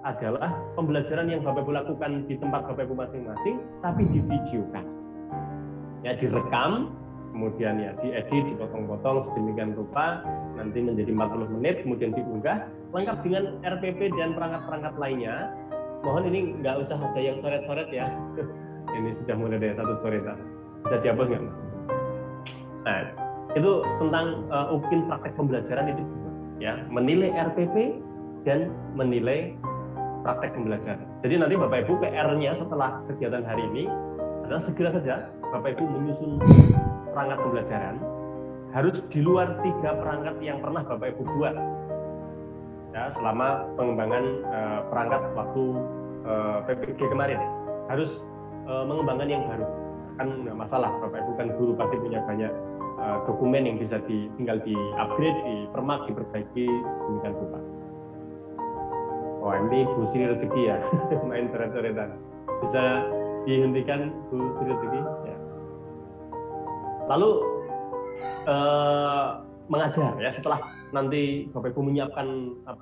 adalah pembelajaran yang Bapak Ibu lakukan di tempat Bapak Ibu masing-masing, tapi divideokan. Ya, direkam, kemudian ya diedit, dipotong-potong sedemikian rupa, nanti menjadi 40 menit, kemudian diunggah, lengkap dengan RPP dan perangkat-perangkat lainnya. Mohon ini nggak usah ada yang coret-coret ya. Ini sudah mulai dari satu coretan. Bisa dihapus nggak, Mas? Nah, itu tentang UKIN praktek pembelajaran itu juga, ya, menilai RPP dan menilai praktek pembelajaran. Jadi nanti Bapak Ibu PR-nya setelah kegiatan hari ini adalah segera saja Bapak Ibu menyusun perangkat pembelajaran, harus di luar 3 perangkat yang pernah Bapak Ibu buat ya, selama pengembangan perangkat waktu PPG kemarin. Harus mengembangkan yang baru. Kan nggak masalah, Bapak Ibu kan guru pasti punya banyak dokumen yang bisa tinggal di-upgrade, dipermak, diperbaiki sedemikian rupa. Wah, ini Bu Sri Rezeki ya, main coret-coretan. Bisa dihentikan Bu Sri Rezeki ya. Lalu mengajar ya, setelah nanti Bapak Ibu menyiapkan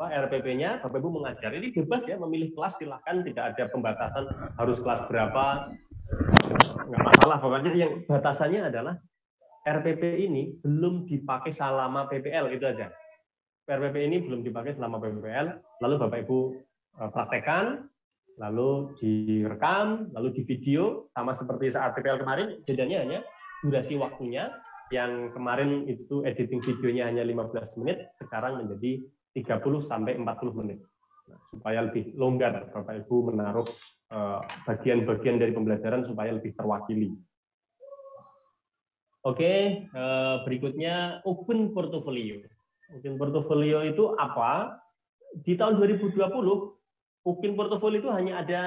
RPP-nya, Bapak Ibu mengajar. Ini bebas ya, memilih kelas silahkan, tidak ada pembatasan harus kelas berapa, nggak masalah. Pokoknya yang batasannya adalah RPP ini belum dipakai selama PPL, itu aja. RPP ini belum dipakai selama PPL, lalu Bapak Ibu praktekkan, lalu direkam, lalu di video, sama seperti saat PPL kemarin, bedanya hanya durasi waktunya. Yang kemarin itu editing videonya hanya 15 menit, sekarang menjadi 30 sampai 40 menit. Nah, supaya lebih longgar Bapak Ibu menaruh bagian-bagian dari pembelajaran supaya lebih terwakili. Oke, berikutnya Open Portfolio. Open Portfolio itu apa? Di tahun 2020, Open Portfolio itu hanya ada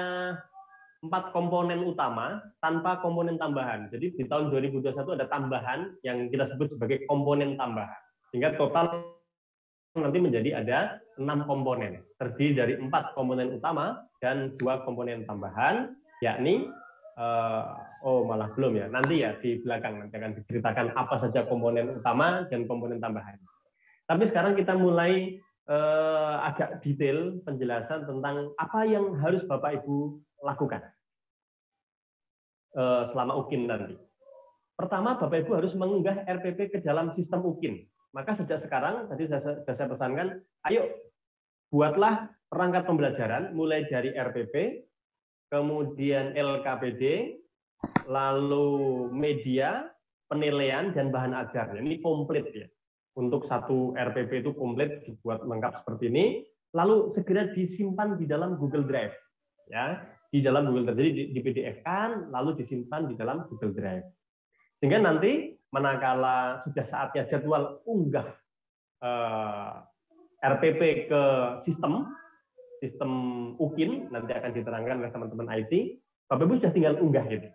4 komponen utama tanpa komponen tambahan. Jadi di tahun 2021 ada tambahan yang kita sebut sebagai komponen tambahan. Sehingga total nanti menjadi ada 6 komponen. Terdiri dari 4 komponen utama dan 2 komponen tambahan, yakni malah belum ya. Nanti ya di belakang nanti akan diceritakan apa saja komponen utama dan komponen tambahan. Tapi sekarang kita mulai agak detail penjelasan tentang apa yang harus Bapak Ibu lakukan selama UKIN nanti. Pertama, Bapak Ibu harus mengunggah RPP ke dalam sistem UKIN. Maka sejak sekarang, tadi sudah saya pesankan, ayo buatlah perangkat pembelajaran mulai dari RPP, kemudian LKPD, lalu media, penilaian, dan bahan ajar. Ini komplit ya. Untuk satu RPP itu komplit dibuat lengkap seperti ini, lalu segera disimpan di dalam Google Drive, ya, di dalam Google Drive. Jadi di PDF-kan, lalu disimpan di dalam Google Drive. Sehingga nanti manakala sudah saatnya jadwal unggah RPP ke sistem UKIN, nanti akan diterangkan oleh teman-teman IT, Bapak Ibu sudah tinggal unggah gitu.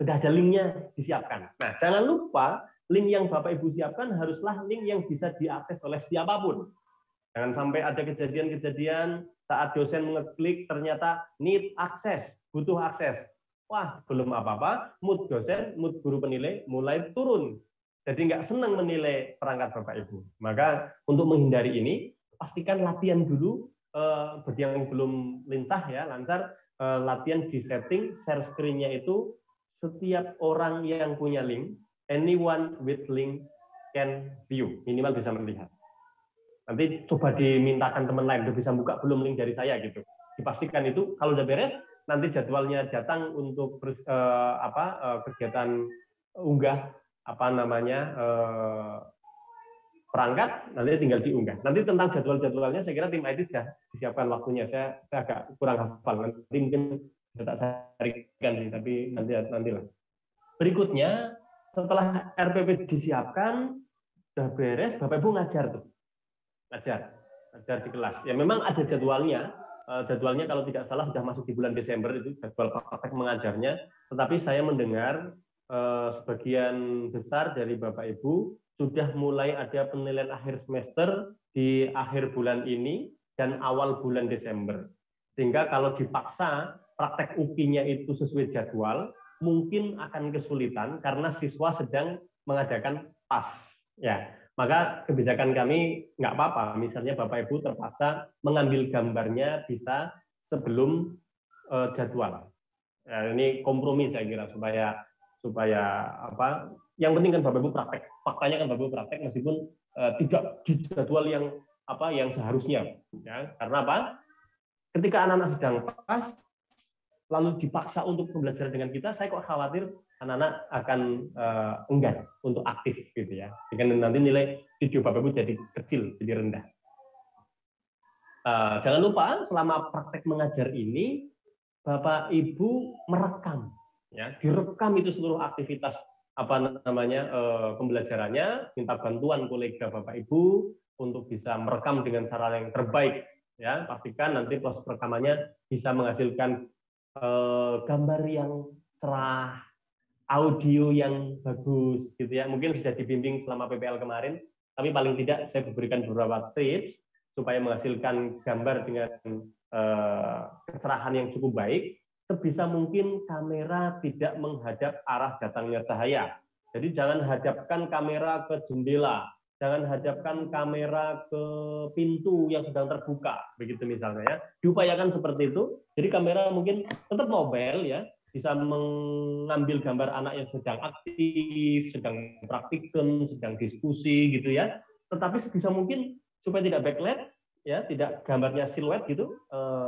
Sudah ada linknya disiapkan. Nah, jangan lupa link yang Bapak Ibu siapkan haruslah link yang bisa diakses oleh siapapun. Jangan sampai ada kejadian-kejadian saat dosen mengeklik ternyata need akses, butuh akses. Wah, belum apa-apa, mood dosen, mood guru penilai mulai turun. Jadi nggak senang menilai perangkat Bapak Ibu. Maka untuk menghindari ini, pastikan latihan dulu, bagi yang belum lancar, latihan di setting, share screen-nya itu setiap orang yang punya link, anyone with link can view, minimal bisa melihat. Nanti coba dimintakan teman lain, udah bisa buka belum link dari saya gitu. Dipastikan itu, kalau udah beres, nanti jadwalnya datang untuk kegiatan unggah perangkat, nanti tinggal diunggah. Nanti tentang jadwal-jadwalnya, saya kira tim IT sudah disiapkan waktunya. Saya agak kurang hafal, nanti mungkin tidak saya carikan sih, tapi nantilah. Berikutnya, setelah RPP disiapkan, sudah beres, Bapak Ibu ngajar tuh. Ngajar di kelas. Ya memang ada jadwalnya. Jadwalnya kalau tidak salah sudah masuk di bulan Desember, itu jadwal praktek mengajarnya. Tetapi saya mendengar sebagian besar dari Bapak Ibu sudah mulai ada penilaian akhir semester di akhir bulan ini dan awal bulan Desember. Sehingga kalau dipaksa praktek UKI-nya itu sesuai jadwal, mungkin akan kesulitan karena siswa sedang mengadakan PAS. Ya, maka kebijakan kami nggak apa-apa. Misalnya Bapak Ibu terpaksa mengambil gambarnya bisa sebelum jadwal. Ya, ini kompromi saya kira supaya apa? Yang penting kan Bapak Ibu praktek. Faktanya kan Bapak Ibu praktek meskipun tidak di jadwal yang seharusnya. Ya, karena apa? Ketika anak-anak sedang pas, lalu dipaksa untuk pembelajaran dengan kita, saya kok khawatir anak-anak akan enggan untuk aktif gitu ya. Dengan nanti nilai video Bapak Ibu jadi kecil, jadi rendah. Jangan lupa selama praktek mengajar ini Bapak Ibu merekam, ya, direkam itu seluruh aktivitas pembelajarannya, minta bantuan kolega Bapak Ibu untuk bisa merekam dengan cara yang terbaik, ya. Pastikan nanti proses rekamannya bisa menghasilkan gambar yang cerah, audio yang bagus, gitu ya. Mungkin sudah dibimbing selama PPL kemarin, tapi paling tidak saya berikan beberapa tips supaya menghasilkan gambar dengan kecerahan yang cukup baik. Sebisa mungkin kamera tidak menghadap arah datangnya cahaya. Jadi jangan hadapkan kamera ke jendela, jangan hadapkan kamera ke pintu yang sedang terbuka, begitu misalnya ya. Diupayakan seperti itu. Jadi kamera mungkin tetap mobile ya, bisa mengambil gambar anak yang sedang aktif, sedang praktikum, sedang diskusi gitu ya. Tetapi sebisa mungkin supaya tidak backlight, ya, tidak gambarnya siluet gitu,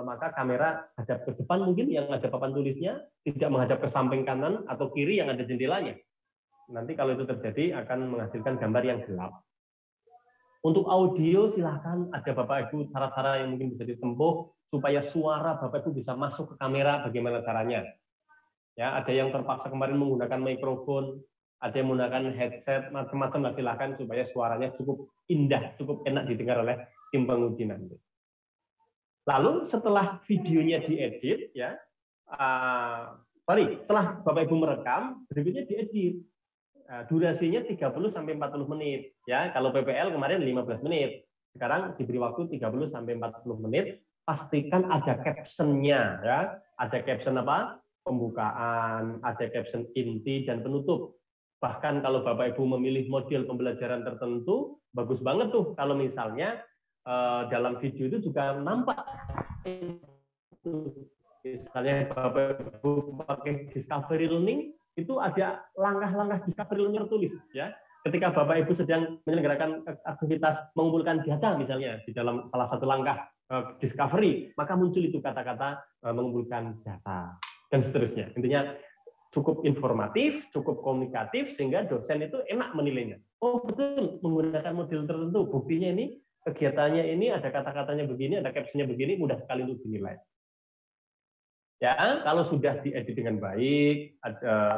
maka kamera hadap ke depan mungkin yang ada papan tulisnya, tidak menghadap ke samping kanan atau kiri yang ada jendelanya. Nanti kalau itu terjadi akan menghasilkan gambar yang gelap. Untuk audio silahkan ada Bapak Ibu cara-cara yang mungkin bisa ditempuh supaya suara Bapak Ibu bisa masuk ke kamera, bagaimana caranya. Ya, ada yang terpaksa kemarin menggunakan mikrofon, ada yang menggunakan headset, macam-macam lah, silahkan supaya suaranya cukup indah, cukup enak didengar oleh tim penguji nanti. Lalu setelah videonya diedit, ya, setelah Bapak Ibu merekam, berikutnya diedit. Durasinya 30 sampai 40 menit, ya. Kalau PPL kemarin 15 menit. Sekarang diberi waktu 30 sampai 40 menit. Pastikan ada caption-nya, ya. Ada caption apa? Pembukaan, ada caption inti dan penutup. Bahkan kalau Bapak Ibu memilih model pembelajaran tertentu, bagus banget tuh kalau misalnya dalam video itu juga nampak. Misalnya Bapak Ibu pakai Discovery Learning, itu ada langkah-langkah Discovery Learning tertulis, ya. Ketika Bapak Ibu sedang menyelenggarakan aktivitas mengumpulkan data misalnya di dalam salah satu langkah Discovery, maka muncul itu kata-kata mengumpulkan data dan seterusnya. Intinya cukup informatif, cukup komunikatif sehingga dosen itu enak menilainya. Oh betul, menggunakan model tertentu. Buktinya ini, kegiatannya ini ada kata-katanya begini, ada captionnya begini, mudah sekali untuk dinilai. Ya, kalau sudah diedit dengan baik,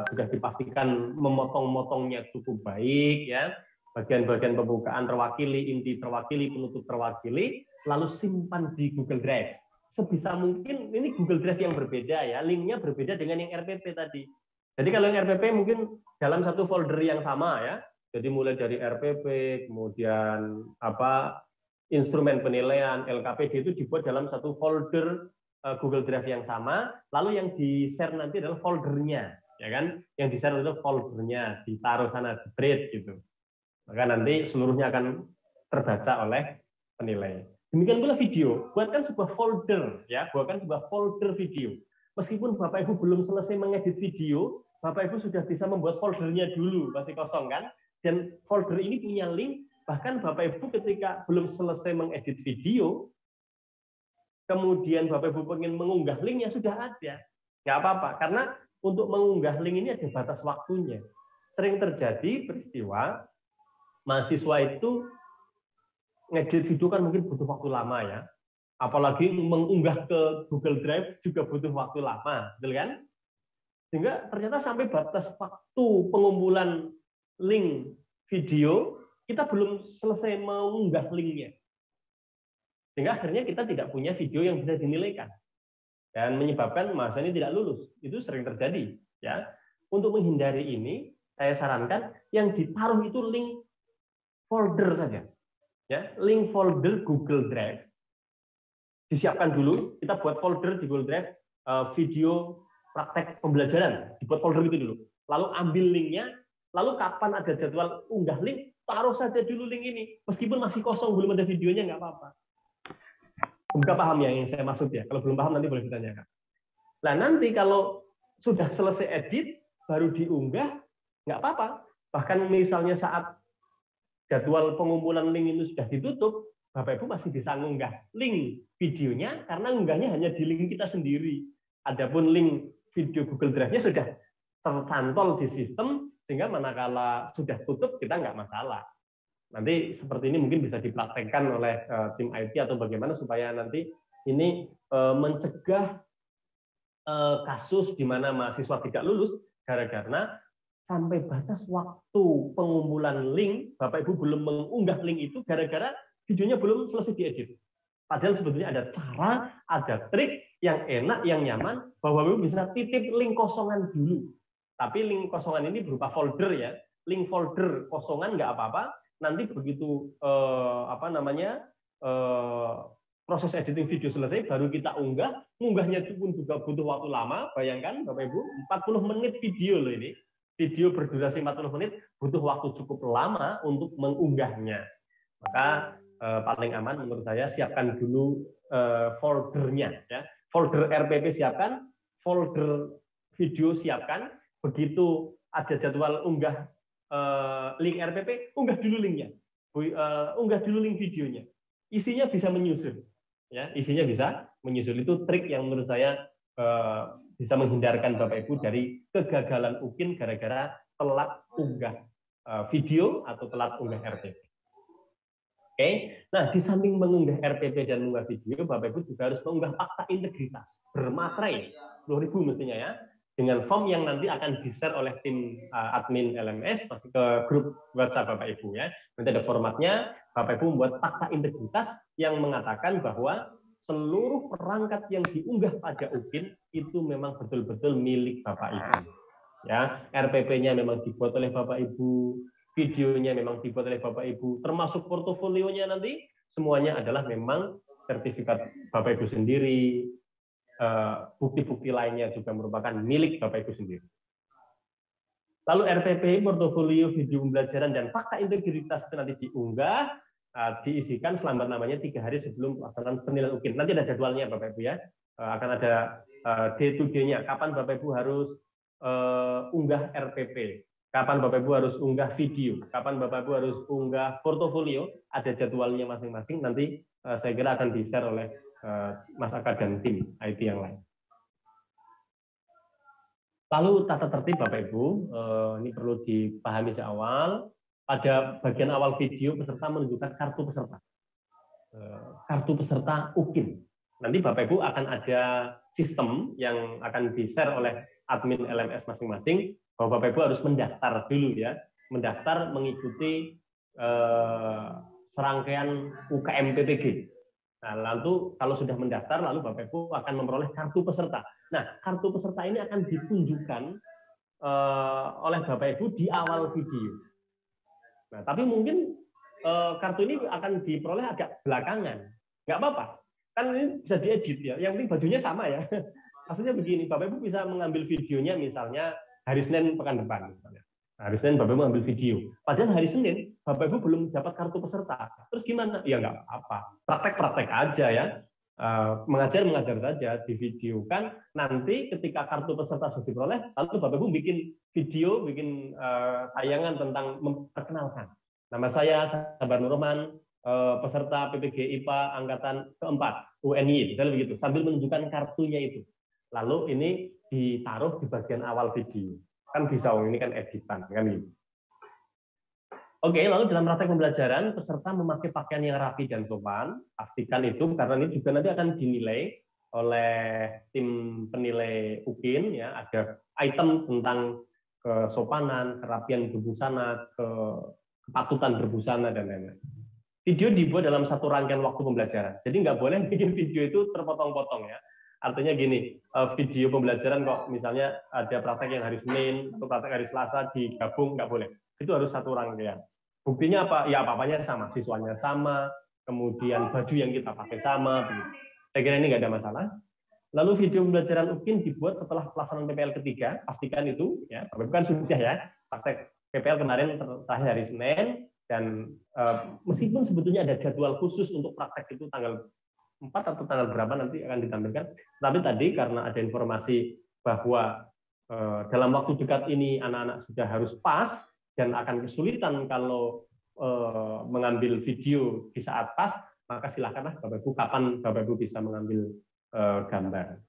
sudah dipastikan memotong-motongnya cukup baik, ya, bagian-bagian pembukaan terwakili, inti terwakili, penutup terwakili, lalu simpan di Google Drive. Sebisa mungkin ini Google Drive yang berbeda ya, linknya berbeda dengan yang RPP tadi. Jadi kalau yang RPP mungkin dalam satu folder yang sama ya, jadi mulai dari RPP, kemudian instrumen penilaian, LKPD itu dibuat dalam satu folder Google Drive yang sama, lalu yang di-share nanti adalah foldernya, ya kan? Yang di-share itu foldernya, ditaruh sana, di-bread gitu. Maka nanti seluruhnya akan terbaca oleh penilai. Demikian pula video, buatkan sebuah folder, ya, buatkan sebuah folder video. Meskipun Bapak Ibu belum selesai mengedit video, Bapak Ibu sudah bisa membuat foldernya dulu, masih kosong kan? Dan folder ini punya link, bahkan Bapak Ibu ketika belum selesai mengedit video, kemudian Bapak Ibu pengen mengunggah linknya sudah ada, nggak apa-apa, karena untuk mengunggah link ini ada batas waktunya. Sering terjadi peristiwa mahasiswa itu ngedit video kan mungkin butuh waktu lama ya, apalagi mengunggah ke Google Drive juga butuh waktu lama, betul kan? Sehingga ternyata sampai batas waktu pengumpulan link video kita belum selesai mengunggah linknya. Sehingga akhirnya kita tidak punya video yang bisa dinilaikan dan menyebabkan mahasiswa ini tidak lulus. Itu sering terjadi, ya. Untuk menghindari ini, saya sarankan yang ditaruh itu link folder saja, ya, link folder Google Drive. Disiapkan dulu, kita buat folder di Google Drive video praktek pembelajaran, dibuat folder itu dulu. Lalu ambil linknya, lalu kapan ada jadwal unggah link, taruh saja dulu link ini, meskipun masih kosong belum ada videonya nggak apa-apa. Semoga paham ya yang saya maksud ya. Kalau belum paham nanti boleh ditanyakan. Nah nanti kalau sudah selesai edit, baru diunggah, nggak apa-apa. Bahkan misalnya saat jadwal pengumpulan link itu sudah ditutup, Bapak Ibu masih bisa mengunggah link videonya karena unggahnya hanya di link kita sendiri. Adapun link video Google Drive-nya sudah tercantol di sistem, sehingga manakala sudah tutup kita nggak masalah. Nanti seperti ini mungkin bisa dipraktekkan oleh tim IT atau bagaimana supaya nanti ini mencegah kasus di mana mahasiswa tidak lulus gara-gara sampai batas waktu pengumpulan link, Bapak Ibu belum mengunggah link itu gara-gara videonya belum selesai diedit. Padahal sebetulnya ada cara, ada trik yang enak, yang nyaman, bahwa Bapak Ibu bisa titip link kosongan dulu. Tapi link kosongan ini berupa folder ya. Link folder kosongan nggak apa-apa. Nanti begitu proses editing video selesai, baru kita unggah. Unggahnya itu pun juga butuh waktu lama. Bayangkan Bapak Ibu, 40 menit video loh ini. Video berdurasi 40 menit butuh waktu cukup lama untuk mengunggahnya. Maka paling aman menurut saya siapkan dulu foldernya. Ya. Folder RPP siapkan, folder video siapkan. Begitu ada jadwal unggah link RPP, unggah dulu linknya, unggah dulu link videonya. Isinya bisa menyusul. Ya, isinya bisa menyusul. Itu trik yang menurut saya bisa menghindarkan Bapak Ibu dari kegagalan UKIN gara-gara telat unggah video atau telat unggah RPP. Oke, nah di samping mengunggah RPP dan mengunggah video, Bapak Ibu juga harus mengunggah fakta integritas bermaterai 10.000 mestinya ya, dengan form yang nanti akan di-share oleh tim admin LMS pasti ke grup WhatsApp Bapak Ibu ya. Nanti ada formatnya, Bapak Ibu membuat fakta integritas yang mengatakan bahwa seluruh perangkat yang diunggah pada UKIN itu memang betul-betul milik Bapak Ibu. Ya, RPP-nya memang dibuat oleh Bapak Ibu, videonya memang dibuat oleh Bapak Ibu, termasuk portofolionya nanti semuanya adalah memang sertifikat Bapak Ibu sendiri, bukti-bukti lainnya juga merupakan milik Bapak Ibu sendiri. Lalu RPP, portofolio, video pembelajaran, dan fakta integritas itu nanti diunggah, diisikan selambat-lambatnya 3 hari sebelum pelaksanaan penilaian UKIN. Nanti ada jadwalnya Bapak Ibu ya, akan ada day to day-nya, kapan Bapak Ibu harus unggah RPP, kapan Bapak Ibu harus unggah video, kapan Bapak Ibu harus unggah portofolio, ada jadwalnya masing-masing, nanti saya kira akan di-share oleh Mas Aka dan tim IT yang lain. Lalu tata tertib Bapak Ibu, ini perlu dipahami seawal. Pada bagian awal video, peserta menunjukkan kartu peserta. Kartu peserta UKIN. Nanti Bapak Ibu akan ada sistem yang akan di-share oleh admin LMS masing-masing, bahwa Bapak Ibu harus mendaftar dulu ya. Mendaftar mengikuti serangkaian UKM PPG. Nah, lalu kalau sudah mendaftar, lalu Bapak Ibu akan memperoleh kartu peserta. Nah, kartu peserta ini akan ditunjukkan oleh Bapak Ibu di awal video. Nah, tapi mungkin kartu ini akan diperoleh agak belakangan. Nggak apa-apa. Kan ini bisa diedit ya. Yang penting bajunya sama ya. Maksudnya begini, Bapak Ibu bisa mengambil videonya misalnya hari Senin pekan depan. Misalnya. Hari Senin Bapak Ibu mengambil video. Padahal hari Senin Bapak Ibu belum dapat kartu peserta. Terus gimana? Ya nggak apa-apa. Praktek-praktek aja ya. Mengajar saja, divideokan. Nanti ketika kartu peserta sudah diperoleh, lalu Bapak Ibu bikin video, bikin tayangan tentang memperkenalkan. Nama saya Sabar Nurman, peserta PPG IPA angkatan keempat UNY, misalnya begitu, sambil menunjukkan kartunya itu. Lalu ini ditaruh di bagian awal video. Kan bisa, ini kan editan kan gitu. Oke, lalu dalam praktek pembelajaran, peserta memakai pakaian yang rapi dan sopan. Pastikan itu, karena ini juga nanti akan dinilai oleh tim penilai UKIN. Ya, ada item tentang kesopanan, kerapian berbusana, kepatutan berbusana, dan lain-lain. Video dibuat dalam satu rangkaian waktu pembelajaran. Jadi nggak boleh bikin video itu terpotong-potong ya. Artinya gini, video pembelajaran kok misalnya ada praktek yang hari Senin atau praktek hari Selasa digabung, nggak boleh. Itu harus satu rangkaian. Buktinya apa? Ya apa-apanya sama, siswanya sama, kemudian baju yang kita pakai sama. Saya kira ini nggak ada masalah. Lalu video pembelajaran UKIN dibuat setelah pelaksanaan PPL ketiga, pastikan itu, ya, bukan sudah ya, praktek PPL kemarin terakhir hari Senin, dan meskipun sebetulnya ada jadwal khusus untuk praktek itu tanggal 4 atau tanggal berapa nanti akan ditampilkan. Tapi tadi karena ada informasi bahwa dalam waktu dekat ini anak-anak sudah harus pas dan akan kesulitan kalau mengambil video di saat pas, maka silakanlah Bapak Ibu kapan Bapak Ibu bisa mengambil gambar.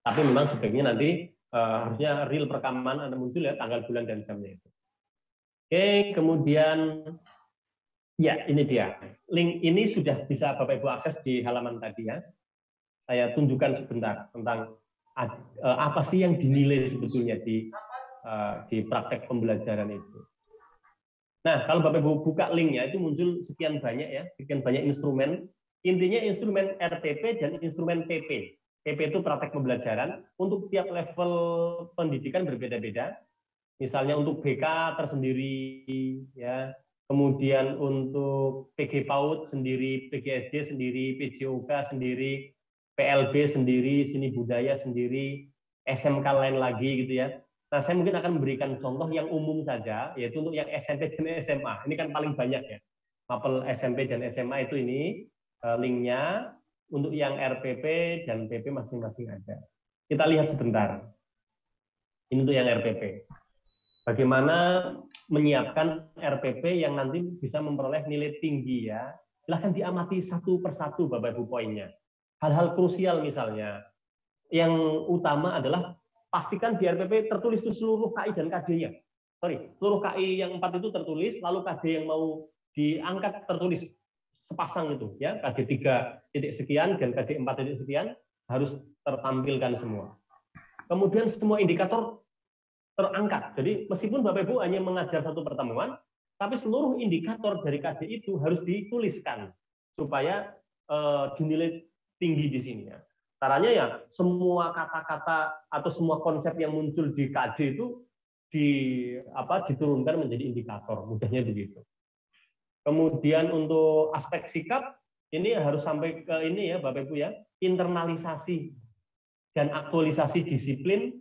Tapi memang sebaiknya nanti harusnya real perekaman ada muncul ya tanggal, bulan, dan jamnya itu. Oke, kemudian ya ini dia. Link ini sudah bisa Bapak Ibu akses di halaman tadi ya. Saya tunjukkan sebentar tentang apa sih yang dinilai sebetulnya di praktek pembelajaran itu. Nah, kalau Bapak Ibu buka linknya itu muncul sekian banyak ya, sekian banyak instrumen. Intinya instrumen RPP dan instrumen PP. PP itu praktek pembelajaran. Untuk tiap level pendidikan berbeda-beda. Misalnya untuk BK tersendiri, ya. Kemudian untuk PG PAUD sendiri, PGSD sendiri, PJOK sendiri, PLB sendiri, seni budaya sendiri, SMK lain lagi gitu ya. Nah, saya mungkin akan memberikan contoh yang umum saja, yaitu untuk yang SMP dan SMA. Ini kan paling banyak ya. Mapel SMP dan SMA itu ini linknya. Untuk yang RPP dan PP masing-masing ada. Kita lihat sebentar. Ini untuk yang RPP. Bagaimana menyiapkan RPP yang nanti bisa memperoleh nilai tinggi ya. Silahkan diamati satu persatu Bapak Ibu poinnya. Hal-hal krusial misalnya. Yang utama adalah pastikan di RPP tertulis itu seluruh KI dan KD-nya. Seluruh KI yang 4 itu tertulis, lalu KD yang mau diangkat tertulis sepasang itu ya, KD 3 titik sekian dan KD 4 titik sekian harus tertampilkan semua. Kemudian semua indikator terangkat. Jadi meskipun Bapak Ibu hanya mengajar satu pertemuan, tapi seluruh indikator dari KD itu harus dituliskan supaya dinilai tinggi di sini ya. Caranya ya semua kata-kata atau semua konsep yang muncul di KD itu diturunkan menjadi indikator, mudahnya begitu. Kemudian untuk aspek sikap ini harus sampai ke ini ya Bapak Ibu ya, internalisasi dan aktualisasi disiplin,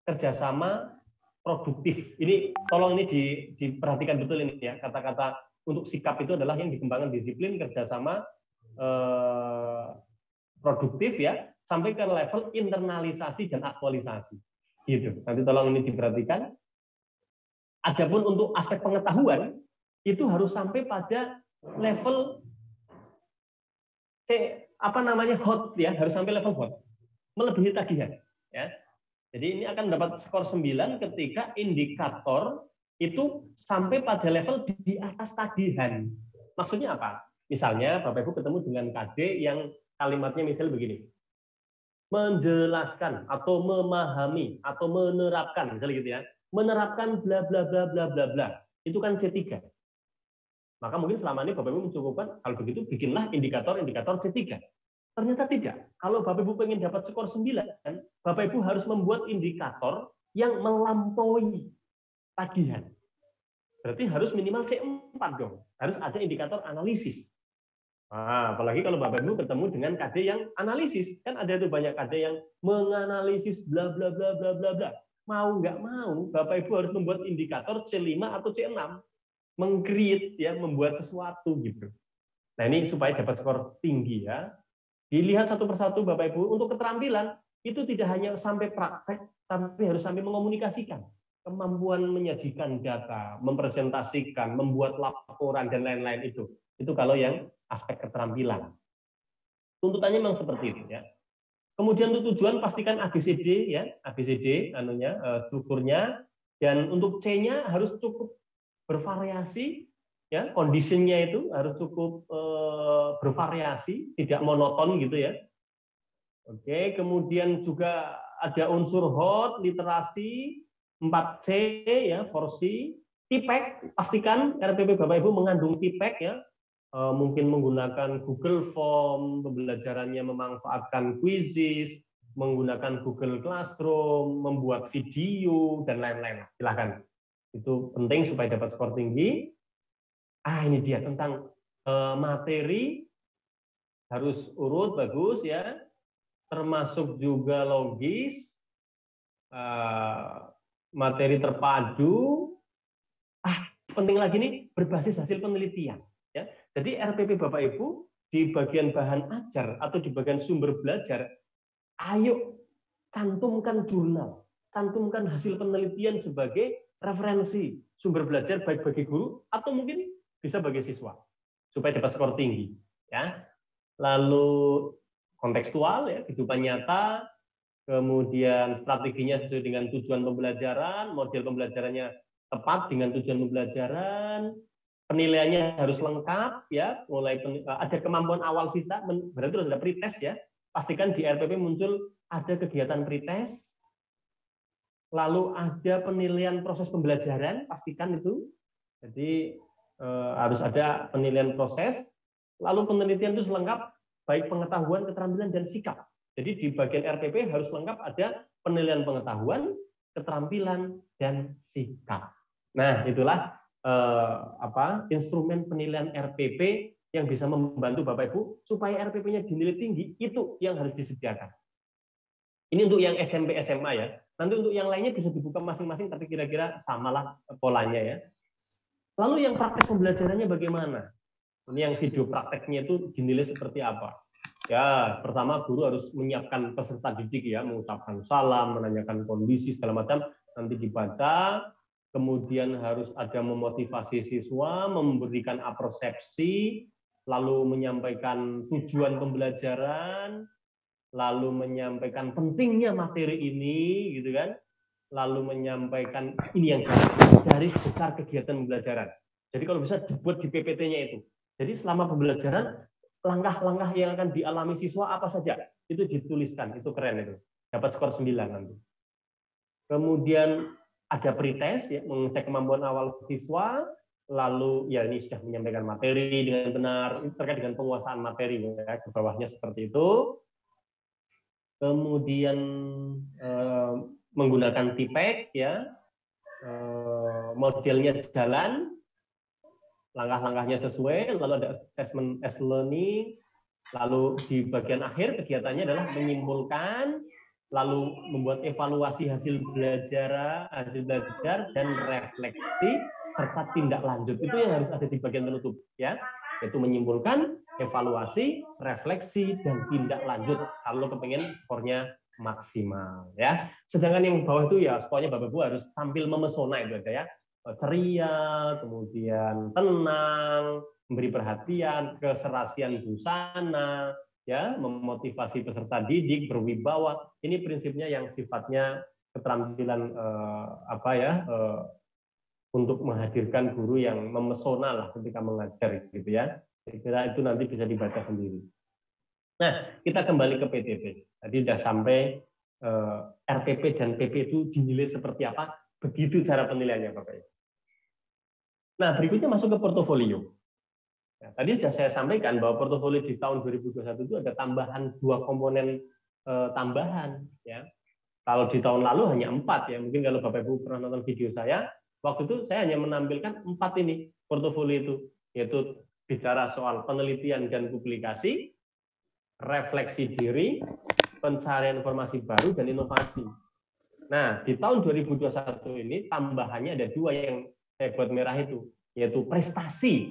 kerjasama, produktif. Ini tolong ini diperhatikan betul ini ya, kata-kata untuk sikap itu adalah yang dikembangkan disiplin, kerjasama, produktif ya, sampai ke level internalisasi dan aktualisasi. Gitu. Nanti tolong ini diperhatikan. Adapun untuk aspek pengetahuan itu harus sampai pada level hot ya, harus sampai level hot, melebihi tagihan ya. Jadi ini akan dapat skor 9 ketika indikator itu sampai pada level di atas tagihan. Maksudnya apa? Misalnya Bapak Ibu ketemu dengan KD yang kalimatnya misalnya begini. Menjelaskan atau memahami atau menerapkan misalnya gitu ya. Menerapkan bla bla bla bla bla bla. Itu kan C3. Maka mungkin selama ini Bapak Ibu mencukupkan, kalau begitu bikinlah indikator-indikator C3. Ternyata tidak. Kalau Bapak Ibu pengen dapat skor 9, Bapak Ibu harus membuat indikator yang melampaui tagihan. Berarti harus minimal C4 dong. Harus ada indikator analisis. Nah, apalagi kalau Bapak Ibu ketemu dengan KD yang analisis. Kan ada tuh banyak KD yang menganalisis bla bla bla bla bla bla. Mau nggak mau, Bapak Ibu harus membuat indikator C5 atau C6. Meng-create ya, membuat sesuatu gitu. Nah, ini supaya dapat skor tinggi ya. Dilihat satu persatu Bapak Ibu, untuk keterampilan itu tidak hanya sampai praktek, tapi harus sampai mengomunikasikan. Kemampuan menyajikan data, mempresentasikan, membuat laporan dan lain-lain itu. Itu kalau yang aspek keterampilan. Tuntutannya memang seperti itu ya. Kemudian untuk tujuan pastikan ABCD ya, ABCD strukturnya, dan untuk C-nya harus cukup bervariasi ya, kondisinya itu harus cukup bervariasi, tidak monoton gitu ya. Oke, kemudian juga ada unsur hot, literasi, 4C ya, 4C, TPEC, pastikan RPP Bapak Ibu mengandung TPEC ya. Mungkin menggunakan Google Form, pembelajarannya memanfaatkan quizzes, menggunakan Google Classroom, membuat video dan lain-lain. Silakan. Itu penting supaya dapat skor tinggi. Ini dia tentang materi harus urut bagus ya, termasuk juga logis, materi terpadu. Penting lagi nih berbasis hasil penelitian. Ya, jadi RPP Bapak Ibu di bagian bahan ajar atau di bagian sumber belajar, ayo cantumkan jurnal, cantumkan hasil penelitian sebagai referensi sumber belajar baik bagi guru atau mungkin bisa bagi siswa supaya dapat skor tinggi. Ya, lalu kontekstual ya, kehidupan nyata, kemudian strateginya sesuai dengan tujuan pembelajaran, model pembelajarannya tepat dengan tujuan pembelajaran, penilaiannya harus lengkap ya, mulai ada kemampuan awal sisa, berarti harus ada pretest ya. Pastikan di RPP muncul ada kegiatan pretest, lalu ada penilaian proses pembelajaran, pastikan itu. Jadi harus ada penilaian proses, lalu penelitian itu lengkap baik pengetahuan, keterampilan dan sikap. Jadi di bagian RPP harus lengkap ada penilaian pengetahuan, keterampilan dan sikap. Nah, itulah instrumen penilaian RPP yang bisa membantu Bapak Ibu supaya RPP-nya dinilai tinggi, itu yang harus disediakan. Ini untuk yang SMP SMA ya. Nanti untuk yang lainnya bisa dibuka masing-masing, tapi kira-kira samalah polanya ya. Lalu yang praktek pembelajarannya bagaimana? Ini yang video prakteknya itu dinilai seperti apa? Ya, pertama guru harus menyiapkan peserta didik ya, mengucapkan salam, menanyakan kondisi segala macam, nanti dibaca. Kemudian harus ada memotivasi siswa, memberikan apresiasi, lalu menyampaikan tujuan pembelajaran, lalu menyampaikan pentingnya materi ini, gitu kan? Lalu menyampaikan ini yang garis besar kegiatan pembelajaran. Jadi kalau bisa dibuat di PPT-nya itu. Jadi selama pembelajaran, langkah-langkah yang akan dialami siswa apa saja, itu dituliskan, itu keren itu. Dapat skor 9 nanti. Kemudian ada pretest ya, mengecek kemampuan awal siswa, lalu ya ini sudah menyampaikan materi dengan benar, ini terkait dengan penguasaan materi ya, ke bawahnya seperti itu. Kemudian menggunakan TPEC ya, modelnya jalan, langkah-langkahnya sesuai, lalu ada assessment as learning, lalu di bagian akhir kegiatannya adalah menyimpulkan, lalu membuat evaluasi hasil belajar dan refleksi serta tindak lanjut. Itu yang harus ada di bagian penutup ya, yaitu menyimpulkan, evaluasi, refleksi dan tindak lanjut kalau kepengen skornya maksimal ya. Sedangkan yang bawah itu ya skornya Bapak Ibu harus tampil memesona itu aja ya. Ceria, kemudian tenang, memberi perhatian, keserasian busana, ya, memotivasi peserta didik, berwibawa. Ini prinsipnya yang sifatnya keterampilan untuk menghadirkan guru yang memesona lah ketika mengajar gitu ya. Kira-kira itu nanti bisa dibaca sendiri. Nah, kita kembali ke PTP. Tadi sudah sampai RPP dan PP itu dinilai seperti apa? Begitu cara penilaiannya, Bapak Ibu. Nah, berikutnya masuk ke portofolio. Nah, tadi sudah saya sampaikan bahwa portofolio di tahun 2021 itu ada tambahan 2 komponen tambahan. Ya. Kalau di tahun lalu hanya 4 ya. Mungkin kalau Bapak Ibu pernah nonton video saya, waktu itu saya hanya menampilkan 4 ini portofolio itu, yaitu bicara soal penelitian dan publikasi, refleksi diri, pencarian informasi baru dan inovasi. Nah, di tahun 2021 ini tambahannya ada 2 yang saya buat merah itu, yaitu prestasi